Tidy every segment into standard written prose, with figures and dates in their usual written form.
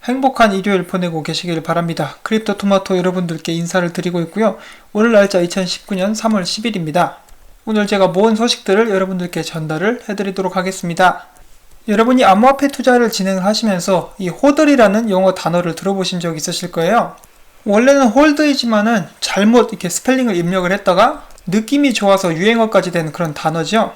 행복한 일요일 보내고 계시길 바랍니다. 크립토 토마토 여러분들께 인사를 드리고 있고요. 오늘 날짜 2019년 3월 10일입니다. 오늘 제가 모은 소식들을 여러분들께 전달을 해드리도록 하겠습니다. 여러분이 암호화폐 투자를 진행하시면서 이 호들이라는 영어 단어를 들어보신 적 있으실 거예요. 원래는 홀드이지만은 잘못 이렇게 스펠링을 입력을 했다가 느낌이 좋아서 유행어까지 된 그런 단어죠.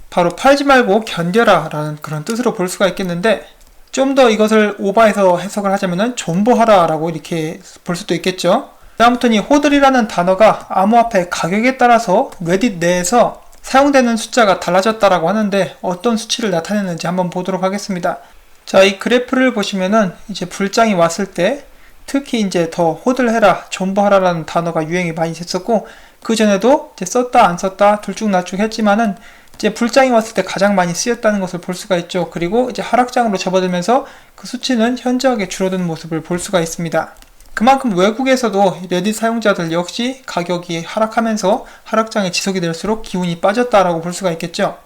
바로 팔지 말고 견뎌라 라는 그런 뜻으로 볼 수가 있겠는데, 좀 더 이것을 오버해서 해석을 하자면은 존버하라 라고 이렇게 볼 수도 있겠죠. 아무튼 이 호들이라는 단어가 암호화폐 가격에 따라서 레딧 내에서 사용되는 숫자가 달라졌다라고 하는데, 어떤 수치를 나타내는지 한번 보도록 하겠습니다. 자, 이 그래프를 보시면은 이제 불장이 왔을 때 특히 이제 더 호들해라, 존버하라라는 단어가 유행이 많이 됐었고, 그 전에도 이제 썼다 안 썼다 들쭉날쭉 했지만은 이제 불장이 왔을 때 가장 많이 쓰였다는 것을 볼 수가 있죠. 그리고 이제 하락장으로 접어들면서 그 수치는 현저하게 줄어드는 모습을 볼 수가 있습니다. 그만큼 외국에서도 레딧 사용자들 역시 가격이 하락하면서 하락장이 지속이 될수록 기운이 빠졌다라고 볼 수가 있겠죠.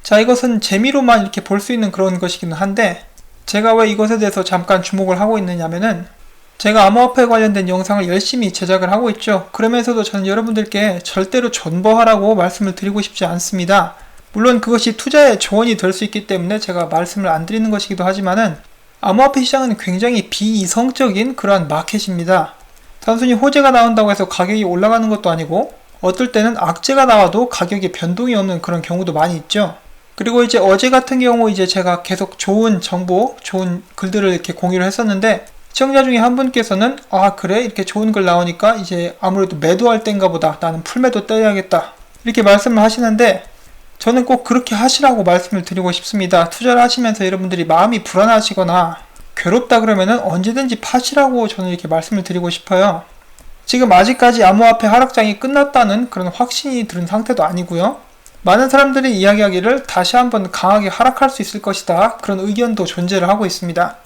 자, 이것은 재미로만 이렇게 볼 수 있는 그런 것이기는 한데, 제가 왜 이것에 대해서 잠깐 주목을 하고 있느냐면은, 제가 암호화폐 관련된 영상을 열심히 제작을 하고 있죠. 그러면서도 저는 여러분들께 절대로 존버하라고 말씀을 드리고 싶지 않습니다. 물론 그것이 투자의 조언이 될 수 있기 때문에 제가 말씀을 안 드리는 것이기도 하지만은, 암호화폐 시장은 굉장히 비이성적인 그러한 마켓입니다. 단순히 호재가 나온다고 해서 가격이 올라가는 것도 아니고, 어떨 때는 악재가 나와도 가격에 변동이 없는 그런 경우도 많이 있죠. 그리고 이제 어제 같은 경우 이제 제가 계속 좋은 정보, 좋은 글들을 이렇게 공유를 했었는데, 시청자 중에 한 분께서는 아 그래? 이렇게 좋은 글 나오니까 이제 아무래도 매도할 땐가 보다, 나는 풀매도 때려야겠다, 이렇게 말씀을 하시는데, 저는 꼭 그렇게 하시라고 말씀을 드리고 싶습니다. 투자를 하시면서 여러분들이 마음이 불안하시거나 괴롭다 그러면은 언제든지 파시라고 저는 이렇게 말씀을 드리고 싶어요. 지금 아직까지 암호화폐 하락장이 끝났다는 그런 확신이 들은 상태도 아니고요. 많은 사람들이 이야기하기를 다시 한번 강하게 하락할 수 있을 것이다, 그런 의견도 존재를 하고 있습니다.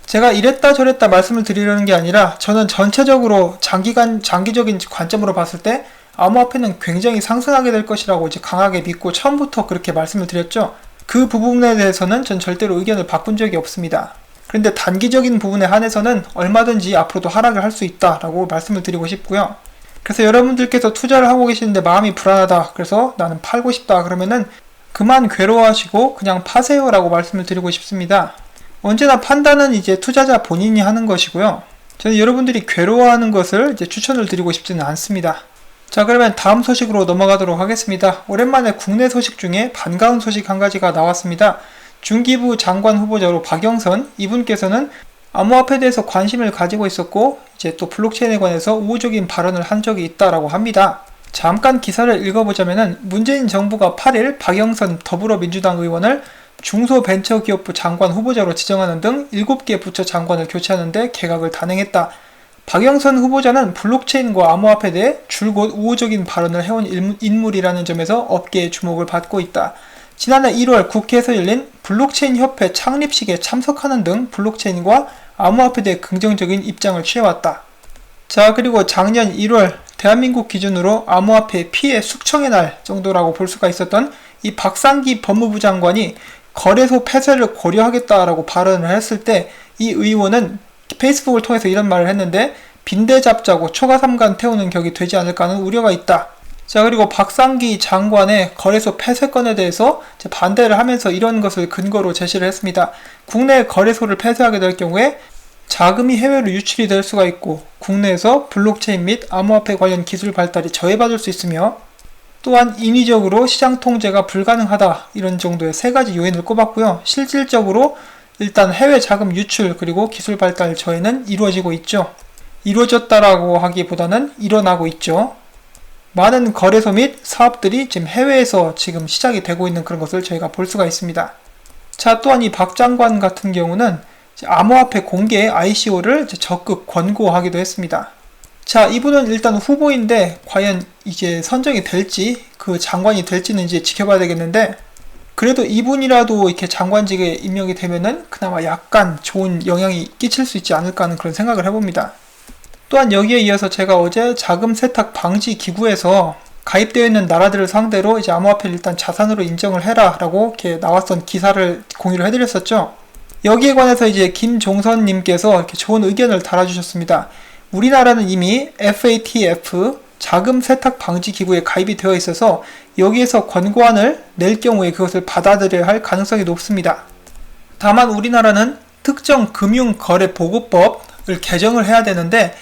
제가 이랬다 저랬다 말씀을 드리려는 게 아니라, 저는 전체적으로 장기적인 관점으로 봤을 때 암호화폐는 굉장히 상승하게 될 것이라고 이제 강하게 믿고 처음부터 그렇게 말씀을 드렸죠. 그 부분에 대해서는 전 절대로 의견을 바꾼 적이 없습니다. 그런데 단기적인 부분에 한해서는 얼마든지 앞으로도 하락을 할 수 있다라고 말씀을 드리고 싶고요. 그래서 여러분들께서 투자를 하고 계시는데 마음이 불안하다, 그래서 나는 팔고 싶다 그러면은 그만 괴로워하시고 그냥 파세요 라고 말씀을 드리고 싶습니다. 언제나 판단은 이제 투자자 본인이 하는 것이고요. 저는 여러분들이 괴로워하는 것을 이제 추천을 드리고 싶지는 않습니다. 자, 그러면 다음 소식으로 넘어가도록 하겠습니다. 오랜만에 국내 소식 중에 반가운 소식 한 가지가 나왔습니다. 중기부 장관 후보자로 박영선, 이분께서는 암호화폐에 대해서 관심을 가지고 있었고 이제 또 블록체인에 관해서 우호적인 발언을 한 적이 있다라고 합니다. 잠깐 기사를 읽어보자면은, 문재인 정부가 8일 박영선 더불어민주당 의원을 중소벤처기업부 장관 후보자로 지정하는 등 7개 부처 장관을 교체하는 데 개각을 단행했다. 박영선 후보자는 블록체인과 암호화폐에 대해 줄곧 우호적인 발언을 해온 인물이라는 점에서 업계의 주목을 받고 있다. 지난해 1월 국회에서 열린 블록체인 협회 창립식에 참석하는 등 블록체인과 암호화폐에 대해 긍정적인 입장을 취해왔다. 자, 그리고 작년 1월 대한민국 기준으로 암호화폐 피해 숙청의 날 정도라고 볼 수가 있었던 이 박상기 법무부 장관이 거래소 폐쇄를 고려하겠다라고 발언을 했을 때, 이 의원은 페이스북을 통해서 이런 말을 했는데, 빈대 잡자고 초가삼간 태우는 격이 되지 않을까 하는 우려가 있다. 자, 그리고 박상기 장관의 거래소 폐쇄건에 대해서 반대를 하면서 이런 것을 근거로 제시를 했습니다. 국내 거래소를 폐쇄하게 될 경우에 자금이 해외로 유출이 될 수가 있고, 국내에서 블록체인 및 암호화폐 관련 기술 발달이 저해받을 수 있으며, 또한 인위적으로 시장 통제가 불가능하다, 이런 정도의 3가지 요인을 꼽았고요. 실질적으로 일단 해외 자금 유출 그리고 기술 발달 저해는 이루어지고 있죠. 이루어졌다라고 하기보다는 일어나고 있죠. 많은 거래소 및 사업들이 지금 해외에서 지금 시작이 되고 있는 그런 것을 저희가 볼 수가 있습니다. 자, 또한 이 박 장관 같은 경우는 암호화폐 공개 ICO를 적극 권고하기도 했습니다. 자, 이분은 일단 후보인데 과연 이제 선정이 될지, 그 장관이 될지는 이제 지켜봐야 되겠는데, 그래도 이분이라도 이렇게 장관직에 임명이 되면은 그나마 약간 좋은 영향이 끼칠 수 있지 않을까 하는 그런 생각을 해봅니다. 또한 여기에 이어서 제가 어제 자금 세탁 방지 기구에서 가입되어 있는 나라들을 상대로 이제 암호화폐를 일단 자산으로 인정을 해라 라고 이렇게 나왔던 기사를 공유를 해드렸었죠. 여기에 관해서 이제 김종선님께서 이렇게 좋은 의견을 달아주셨습니다. 우리나라는 이미 FATF 자금 세탁 방지 기구에 가입이 되어 있어서 여기에서 권고안을 낼 경우에 그것을 받아들여야 할 가능성이 높습니다. 다만 우리나라는 특정 금융거래보고법을 개정을 해야 되는데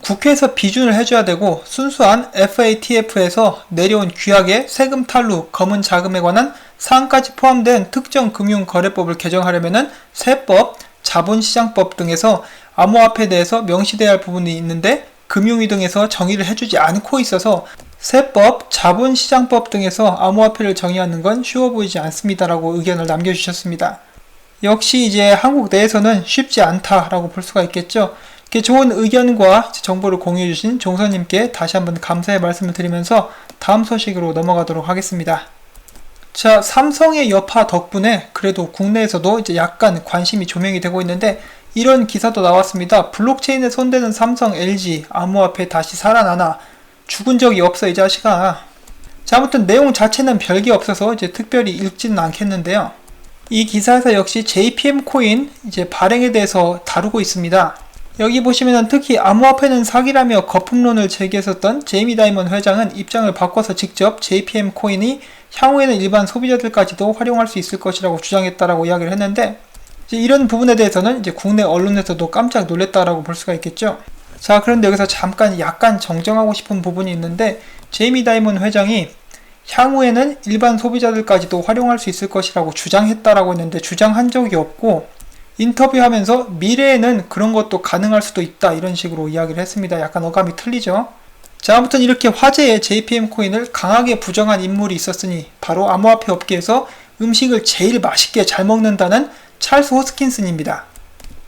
국회에서 비준을 해줘야 되고 순수한 FATF에서 내려온 규약의 세금 탈루, 검은 자금에 관한 사항까지 포함된 특정 금융거래법을 개정하려면 세법, 자본시장법 등에서 암호화폐에 대해서 명시되어야 할 부분이 있는데 금융위 등에서 정의를 해주지 않고 있어서 세법, 자본시장법 등에서 암호화폐를 정의하는 건 쉬워 보이지 않습니다라고 의견을 남겨주셨습니다. 역시 이제 한국 내에서는 쉽지 않다라고 볼 수가 있겠죠. 이렇게 좋은 의견과 정보를 공유해주신 종선님께 다시 한번 감사의 말씀을 드리면서 다음 소식으로 넘어가도록 하겠습니다. 자, 삼성의 여파 덕분에 그래도 국내에서도 이제 약간 관심이 조명이 되고 있는데 이런 기사도 나왔습니다. 블록체인에 손대는 삼성, LG, 암호화폐 다시 살아나나? 죽은 적이 없어 이 자식아. 자, 아무튼 내용 자체는 별게 없어서 이제 특별히 읽지는 않겠는데요. 이 기사에서 역시 JPM 코인 이제 발행에 대해서 다루고 있습니다. 여기 보시면은 특히 암호화폐는 사기라며 거품론을 제기했었던 제이미 다이먼 회장은 입장을 바꿔서 직접 JPM 코인이 향후에는 일반 소비자들까지도 활용할 수 있을 것이라고 주장했다라고 이야기를 했는데 이제 이런 부분에 대해서는 이제 국내 언론에서도 깜짝 놀랐다라고 볼 수가 있겠죠. 자, 그런데 여기서 잠깐 약간 정정하고 싶은 부분이 있는데 제이미 다이먼 회장이 향후에는 일반 소비자들까지도 활용할 수 있을 것이라고 주장했다라고 했는데 주장한 적이 없고 인터뷰하면서 미래에는 그런 것도 가능할 수도 있다 이런 식으로 이야기를 했습니다. 약간 어감이 틀리죠. 자, 아무튼 이렇게 화제의 JPM 코인을 강하게 부정한 인물이 있었으니 바로 암호화폐 업계에서 음식을 제일 맛있게 잘 먹는다는 찰스 호스킨슨입니다.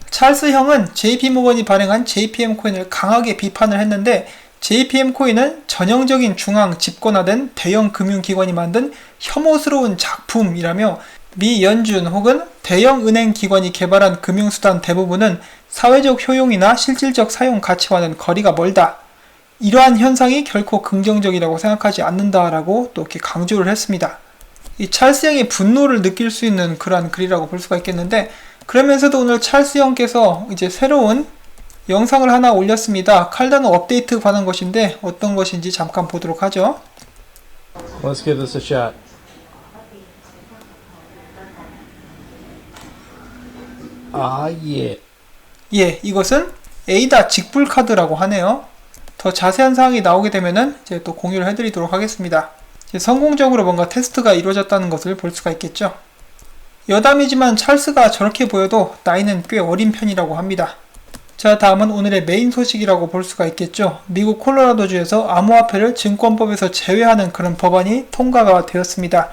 찰스 형은 JP모건이 발행한 JPM 코인을 강하게 비판을 했는데 JPM 코인은 전형적인 중앙 집권화된 대형 금융기관이 만든 혐오스러운 작품이라며 미 연준 혹은 대형 은행 기관이 개발한 금융수단 대부분은 사회적 효용이나 실질적 사용 가치와는 거리가 멀다. 이러한 현상이 결코 긍정적이라고 생각하지 않는다라고 또 이렇게 강조를 했습니다. 이 찰스 형의 분노를 느낄 수 있는 그러한 글이라고 볼 수가 있겠는데 그러면서도 오늘 찰스 형께서 이제 새로운 영상을 하나 올렸습니다. 칼다노 업데이트 관한 것인데 어떤 것인지 잠깐 보도록 하죠. Let's give this a shot. 예, 이것은 에이다 직불 카드라고 하네요. 더 자세한 사항이 나오게 되면은 이제 또 공유를 해드리도록 하겠습니다. 이제 성공적으로 뭔가 테스트가 이루어졌다는 것을 볼 수가 있겠죠. 여담이지만 찰스가 저렇게 보여도 나이는 꽤 어린 편이라고 합니다. 자, 다음은 오늘의 메인 소식이라고 볼 수가 있겠죠. 미국 콜로라도주에서 암호화폐를 증권법에서 제외하는 그런 법안이 통과가 되었습니다.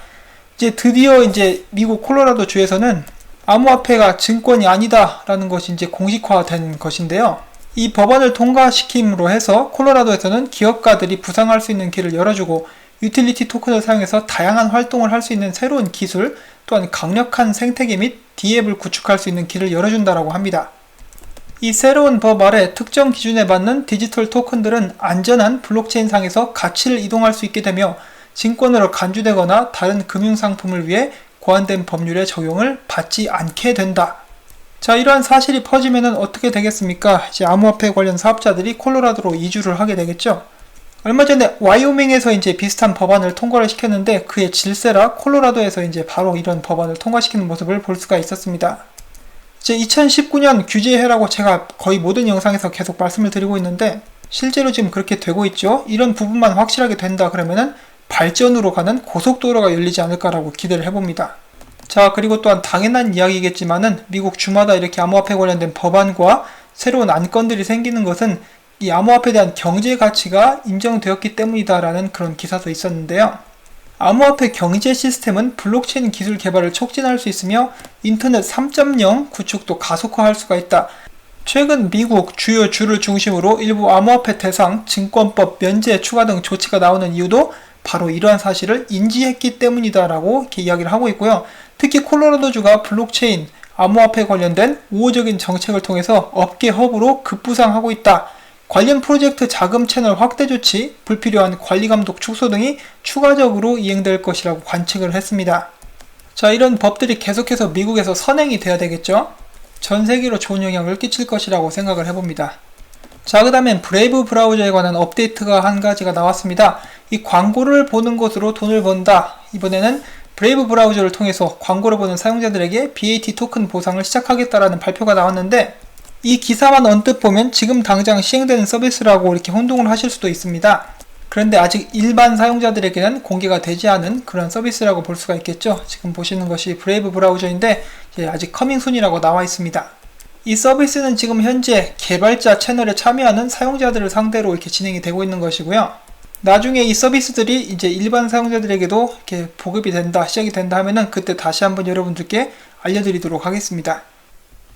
이제 드디어 이제 미국 콜로라도주에서는 암호화폐가 증권이 아니다라는 것이 이제 공식화된 것인데요. 이 법안을 통과시킴으로 해서 콜로라도에서는 기업가들이 부상할 수 있는 길을 열어주고 유틸리티 토큰을 사용해서 다양한 활동을 할 수 있는 새로운 기술 또한 강력한 생태계 및 D앱을 구축할 수 있는 길을 열어준다라고 합니다. 이 새로운 법 아래 특정 기준에 맞는 디지털 토큰들은 안전한 블록체인상에서 가치를 이동할 수 있게 되며 증권으로 간주되거나 다른 금융상품을 위해 고안된 법률의 적용을 받지 않게 된다. 자, 이러한 사실이 퍼지면 어떻게 되겠습니까? 이제 암호화폐 관련 사업자들이 콜로라도로 이주를 하게 되겠죠. 얼마 전에 와이오밍에서 이제 비슷한 법안을 통과를 시켰는데 그의 질세라 콜로라도에서 이제 바로 이런 법안을 통과시키는 모습을 볼 수가 있었습니다. 이제 2019년 규제해라고 제가 거의 모든 영상에서 계속 말씀을 드리고 있는데 실제로 지금 그렇게 되고 있죠. 이런 부분만 확실하게 된다 그러면은 발전으로 가는 고속도로가 열리지 않을까라고 기대를 해봅니다. 자, 그리고 또한 당연한 이야기겠지만은 미국 주마다 이렇게 암호화폐 관련된 법안과 새로운 안건들이 생기는 것은 이 암호화폐에 대한 경제 가치가 인정되었기 때문이다라는 그런 기사도 있었는데요. 암호화폐 경제 시스템은 블록체인 기술 개발을 촉진할 수 있으며 인터넷 3.0 구축도 가속화할 수가 있다. 최근 미국 주요 주를 중심으로 일부 암호화폐 대상 증권법 면제 추가 등 조치가 나오는 이유도 바로 이러한 사실을 인지했기 때문이다라고 이렇게 이야기를 하고 있고요. 특히 콜로라도주가 블록체인, 암호화폐 관련된 우호적인 정책을 통해서 업계 허브로 급부상하고 있다. 관련 프로젝트 자금 채널 확대 조치, 불필요한 관리 감독 축소 등이 추가적으로 이행될 것이라고 관측을 했습니다. 자, 이런 법들이 계속해서 미국에서 선행이 돼야 되겠죠? 전 세계로 좋은 영향을 끼칠 것이라고 생각을 해봅니다. 자, 그 다음엔 브레이브 브라우저에 관한 업데이트가 한 가지가 나왔습니다. 이 광고를 보는 것으로 돈을 번다. 이번에는 브레이브 브라우저를 통해서 광고를 보는 사용자들에게 BAT 토큰 보상을 시작하겠다라는 발표가 나왔는데, 이 기사만 언뜻 보면 지금 당장 시행되는 서비스라고 이렇게 혼동을 하실 수도 있습니다. 그런데 아직 일반 사용자들에게는 공개가 되지 않은 그런 서비스라고 볼 수가 있겠죠. 지금 보시는 것이 브레이브 브라우저인데 아직 커밍순이라고 나와 있습니다. 이 서비스는 지금 현재 개발자 채널에 참여하는 사용자들을 상대로 이렇게 진행이 되고 있는 것이고요. 나중에 이 서비스들이 이제 일반 사용자들에게도 이렇게 보급이 된다, 시작이 된다 하면은 그때 다시 한번 여러분들께 알려드리도록 하겠습니다.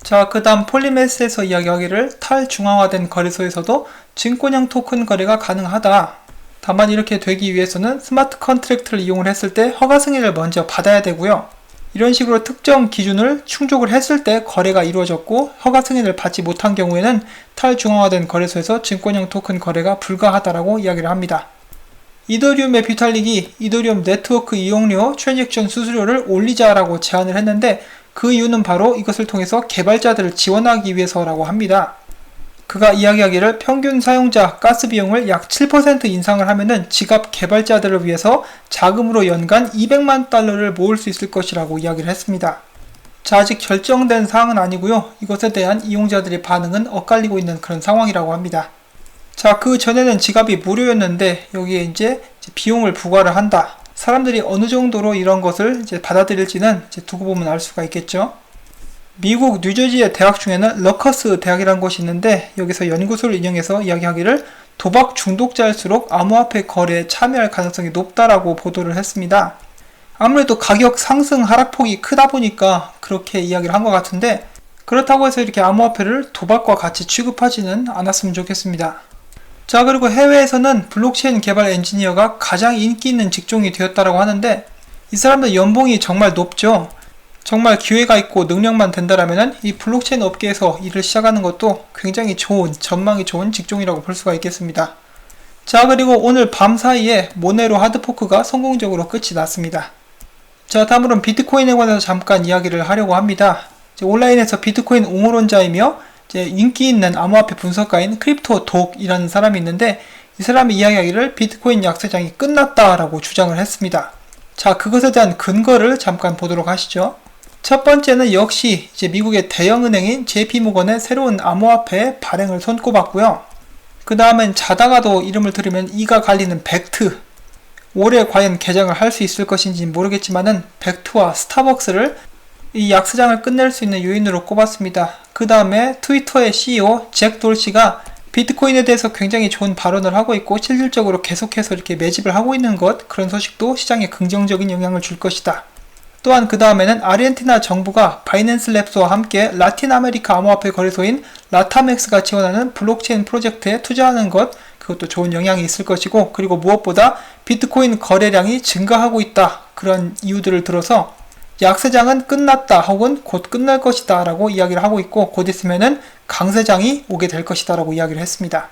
자, 그 다음 폴리메스에서 이야기하기를 탈중앙화된 거래소에서도 증권형 토큰 거래가 가능하다. 다만 이렇게 되기 위해서는 스마트 컨트랙트를 이용을 했을 때 허가 승인을 먼저 받아야 되고요. 이런 식으로 특정 기준을 충족을 했을 때 거래가 이루어졌고 허가 승인을 받지 못한 경우에는 탈중앙화된 거래소에서 증권형 토큰 거래가 불가하다라고 이야기를 합니다. 이더리움의 비탈릭이 이더리움 네트워크 이용료 트랜잭션 수수료를 올리자라고 제안을 했는데 그 이유는 바로 이것을 통해서 개발자들을 지원하기 위해서라고 합니다. 그가 이야기하기를 평균 사용자 가스 비용을 약 7% 인상을 하면은 지갑 개발자들을 위해서 자금으로 연간 200만 달러를 모을 수 있을 것이라고 이야기를 했습니다. 자, 아직 결정된 사항은 아니고요. 이것에 대한 이용자들의 반응은 엇갈리고 있는 그런 상황이라고 합니다. 자, 그 전에는 지갑이 무료였는데 여기에 이제 비용을 부과를 한다. 사람들이 어느 정도로 이런 것을 이제 받아들일지는 두고 보면 알 수가 있겠죠. 미국 뉴저지의 대학 중에는 러커스 대학이라는 곳이 있는데 여기서 연구소를 인용해서 이야기하기를 도박 중독자일수록 암호화폐 거래에 참여할 가능성이 높다라고 보도를 했습니다. 아무래도 가격 상승 하락폭이 크다 보니까 그렇게 이야기를 한 것 같은데, 그렇다고 해서 이렇게 암호화폐를 도박과 같이 취급하지는 않았으면 좋겠습니다. 자, 그리고 해외에서는 블록체인 개발 엔지니어가 가장 인기 있는 직종이 되었다라고 하는데, 이 사람들 연봉이 정말 높죠. 정말 기회가 있고 능력만 된다라면 이 블록체인 업계에서 일을 시작하는 것도 굉장히 좋은, 전망이 좋은 직종이라고 볼 수가 있겠습니다. 자, 그리고 오늘 밤 사이에 모네로 하드포크가 성공적으로 끝이 났습니다. 자, 다음으로는 비트코인에 관해서 잠깐 이야기를 하려고 합니다. 온라인에서 비트코인 옹호론자이며 인기 있는 암호화폐 분석가인 크립토 독이라는 사람이 있는데, 이 사람이 이야기하기를 비트코인 약세장이 끝났다라고 주장을 했습니다. 자, 그것에 대한 근거를 잠깐 보도록 하시죠. 첫 번째는 역시 이제 미국의 대형은행인 JP모건의 새로운 암호화폐 발행을 손꼽았고요. 그 다음엔 자다가도 이름을 들으면 이가 갈리는 벡트. 올해 과연 개장을 할 수 있을 것인지 모르겠지만은 벡트와 스타벅스를 이 약세장을 끝낼 수 있는 요인으로 꼽았습니다. 그 다음에 트위터의 CEO 잭 돌시가 비트코인에 대해서 굉장히 좋은 발언을 하고 있고 실질적으로 계속해서 이렇게 매집을 하고 있는 것, 그런 소식도 시장에 긍정적인 영향을 줄 것이다. 또한 그 다음에는 아르헨티나 정부가 바이낸스 랩스와 함께 라틴 아메리카 암호화폐 거래소인 라타맥스가 지원하는 블록체인 프로젝트에 투자하는 것, 그것도 좋은 영향이 있을 것이고, 그리고 무엇보다 비트코인 거래량이 증가하고 있다, 그런 이유들을 들어서 약세장은 끝났다 혹은 곧 끝날 것이다 라고 이야기를 하고 있고, 곧 있으면은 강세장이 오게 될 것이다 라고 이야기를 했습니다.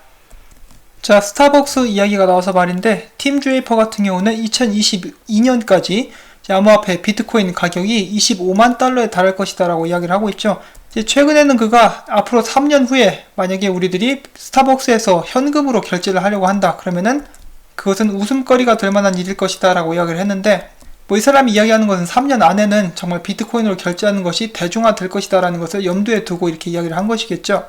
자, 스타벅스 이야기가 나와서 말인데, 팀 주에이퍼 같은 경우는 2022년까지 암호화폐 비트코인 가격이 25만 달러에 달할 것이다 라고 이야기를 하고 있죠. 이제 최근에는 그가 앞으로 3년 후에 만약에 우리들이 스타벅스에서 현금으로 결제를 하려고 한다 그러면은 그것은 웃음거리가 될 만한 일일 것이다 라고 이야기를 했는데, 이 사람이 이야기하는 것은 3년 안에는 정말 비트코인으로 결제하는 것이 대중화 될 것이다 라는 것을 염두에 두고 이렇게 이야기를 한 것이겠죠.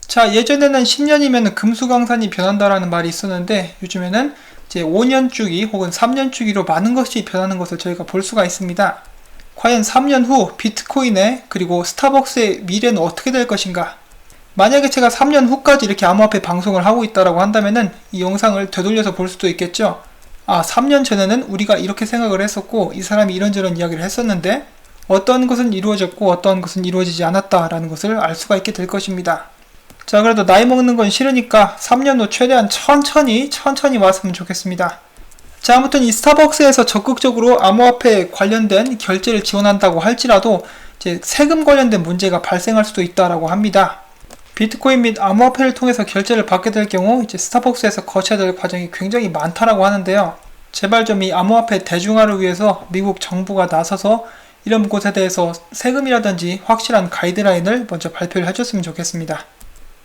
자, 예전에는 10년이면 금수강산이 변한다라는 말이 있었는데, 요즘에는 이제 5년 주기 혹은 3년 주기로 많은 것이 변하는 것을 저희가 볼 수가 있습니다. 과연 3년 후 비트코인의 그리고 스타벅스의 미래는 어떻게 될 것인가? 만약에 제가 3년 후까지 이렇게 암호화폐 방송을 하고 있다라고 한다면은 이 영상을 되돌려서 볼 수도 있겠죠. 아, 3년 전에는 우리가 이렇게 생각을 했었고 이 사람이 이런저런 이야기를 했었는데 어떤 것은 이루어졌고 어떤 것은 이루어지지 않았다라는 것을 알 수가 있게 될 것입니다. 자, 그래도 나이 먹는 건 싫으니까 3년 후 최대한 천천히 왔으면 좋겠습니다. 자, 아무튼 이 스타벅스에서 적극적으로 암호화폐 관련된 결제를 지원한다고 할지라도 이제 세금 관련된 문제가 발생할 수도 있다라고 합니다. 비트코인 및 암호화폐를 통해서 결제를 받게 될 경우 이제 스타벅스에서 거쳐야 될 과정이 굉장히 많다라고 하는데요. 제발 좀 이 암호화폐 대중화를 위해서 미국 정부가 나서서 이런 곳에 대해서 세금이라든지 확실한 가이드라인을 먼저 발표를 해줬으면 좋겠습니다.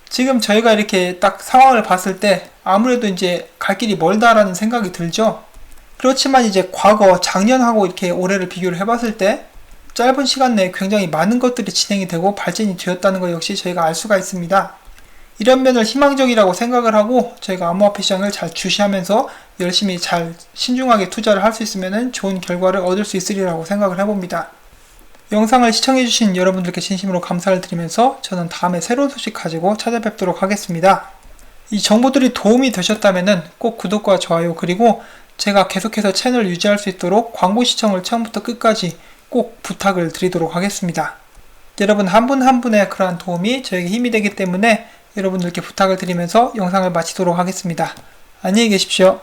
지금 저희가 이렇게 딱 상황을 봤을 때 아무래도 이제 갈 길이 멀다라는 생각이 들죠. 그렇지만 이제 과거 작년하고 이렇게 올해를 비교를 해봤을 때 짧은 시간 내에 굉장히 많은 것들이 진행이 되고 발전이 되었다는 것 역시 저희가 알 수가 있습니다. 이런 면을 희망적이라고 생각을 하고 저희가 암호화폐 시장을 잘 주시하면서 열심히 잘 신중하게 투자를 할 수 있으면 좋은 결과를 얻을 수 있으리라고 생각을 해봅니다. 영상을 시청해주신 여러분들께 진심으로 감사를 드리면서 저는 다음에 새로운 소식 가지고 찾아뵙도록 하겠습니다. 이 정보들이 도움이 되셨다면 꼭 구독과 좋아요 그리고 제가 계속해서 채널 유지할 수 있도록 광고 시청을 처음부터 끝까지 꼭 부탁을 드리도록 하겠습니다. 여러분 한 분 한 분의 그러한 도움이 저에게 힘이 되기 때문에 여러분들께 부탁을 드리면서 영상을 마치도록 하겠습니다. 안녕히 계십시오.